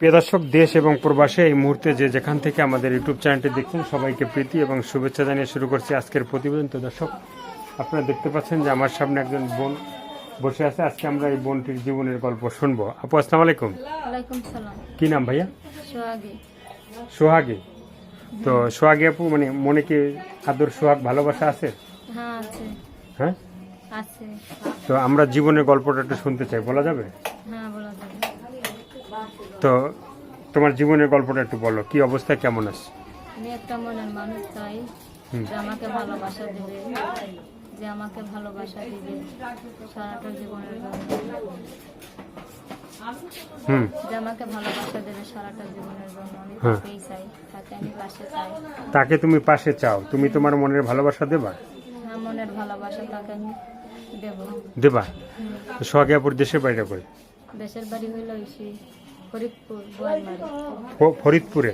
প্রিয় দর্শক, দেশ এবং প্রবাসে এই মুহূর্তে যে যেখান থেকে আমাদের ইউটিউব চ্যানেলটি দেখছেন সবাইকে প্রীতি এবং শুভেচ্ছা জানিয়ে শুরু করছি আজকের প্রতিবেদন। তো দর্শক, আপনারা দেখতে পাচ্ছেন যে আমার সামনে একজন বোন বসে আছে। আজকে আমরা এই বোনটির জীবনের গল্প শুনবো। আপু, আসসালামু আলাইকুম। ওয়ালাইকুম সালাম। কি নাম ভাইয়া? সোহাগী। সোহাগী। তো সোহাগী আপু, মানে মনে কি আদর, সোহাগ, ভালোবাসা আছে? হ্যাঁ আছে। হ্যাঁ আছে। তো আমরা জীবনের গল্পটা একটু শুনতে চাই, বলা যাবে? হ্যাঁ বলা যাবে। তো তোমার জীবনের গল্পটা একটু বলো, কি অবস্থা, কেমন আছে? আমি একটা মনের মানুষ চাই যে আমাকে ভালোবাসা দিবে, যে আমাকে ভালোবাসা দিবে সারাটা জীবনের জন্য, যে আমাকে ভালোবাসা দেবে সারাটা জীবনের জন্য। আমি তাকেই চাই, তাকে আমি পাশে চাই। তাকে তুমি পাশে চাও, তুমি তোমার মনের ভালোবাসা দেবা? হ্যাঁ, মনের ভালোবাসা তাকে আমি দেবা। সোহাগী আপুর দেশের বাড়িটা কই? দেশের বাড়ি হইল ফরিদপুর, বোয়ালমারী। ফরিদপুরে।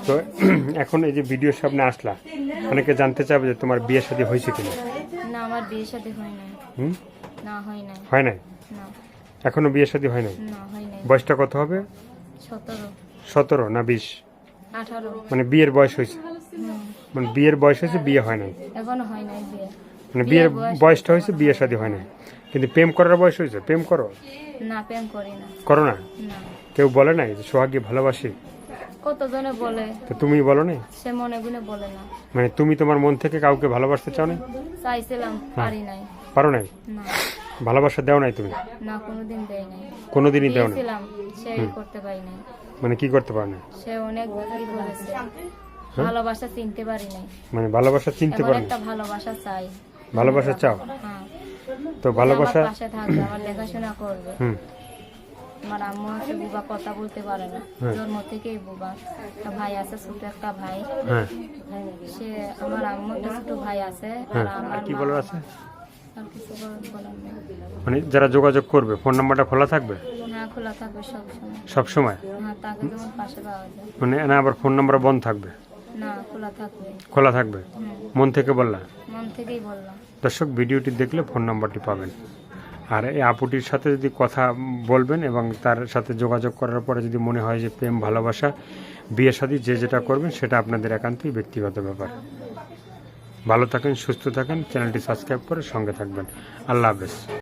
তো এখন এই যে ভিডিওর সামনে আসলা, অনেকে জানতে চাবে যে তোমার বিয়ে শাদী হয়েছে কিনা? না, আমার বিয়ে শাদী হয় নাই। না, হয় নাই। হয় নাই? না। এখনো বিয়ে শাদী হয় নাই? না, হয় নাই। বয়সটা কত হবে? 17। 17 না 20? 18। মানে বিয়ের বয়স হয়েছে? মানে বিয়ের বয়স হয়েছে, বিয়ে হয় নাই এখনো হয় নাই বিয়ে। মানে বিয়ের বয়সটা হয়েছে, বিয়ে শাদী হয় নাই। কিন্তু প্রেম করার বয়স হয়েছে? প্রেম করো? না, প্রেম করি না। করো না? না। কেউ বলে নাই যে সোহাগী ভালোবাসি? কতজনে বলে, তো তুমি বলো না? সে মনে গুনে বলে না। মানে তুমি তোমার মন থেকে কাউকে ভালোবাসতে চাও না? চাইছিলাম, পারি নাই। পারো নাই? না। ভালোবাসা দেও নাই তুমি? না, কোনোদিন দেয় নাই। কোনোদিনই দেও না? দিয়েছিলাম, সে করতে পারি নাই। মানে কি করতে পারো না? সে অনেক কি বলেছে, ভালোবাসা চিনতে পারি নাই। মানে ভালোবাসা চিনতে এখন পারো না? একটা ভালোবাসা চাই। ভালোবাসা চাও? হ্যাঁ। তো ভালোবাসা, আমার পাশে থাকবে, আমার দেখাশোনা করবে। হুম, আমার আম্মু হচ্ছে বুবা, কথা বলতে পারে না, জন্ম থেকেই বুবা। একটা ভাই আছে, ছোট একটা ভাই। হ্যাঁ সে, আমার আম্মু একটা ছোট ভাই আছে। আর হ্যাঁ। আমার আর কি বলার আছে? আর কিছু বলার নেই। মানে যারা যোগাযোগ করবে, ফোন নাম্বারটা খোলা থাকবে হ্যাঁ, খোলা থাকবে সবসময়। সব সময়? হ্যাঁ, তাকে যেমন পাশে পাওয়া যায়। মানে না, আবার ফোন নাম্বার বন্ধ থাকবে? না, খোলা থাকবে। খোলা থাকবে। মন থেকে বললা? মন থেকেই বললাম। দর্শক, ভিডিওটি দেখলে ফোন নাম্বারটি পাবেন। আর এই আপুটির সাথে যদি কথা বলবেন এবং তার সাথে যোগাযোগ করার পরে যদি মনে হয় যে প্রেম, ভালোবাসা, বিয়ে শাদী, যে যেটা করবেন সেটা আপনাদের একান্তই ব্যক্তিগত ব্যাপার। ভালো থাকেন, সুস্থ থাকেন, চ্যানেলটি সাবস্ক্রাইব করে সঙ্গে থাকবেন। আল্লাহ হাফেজ।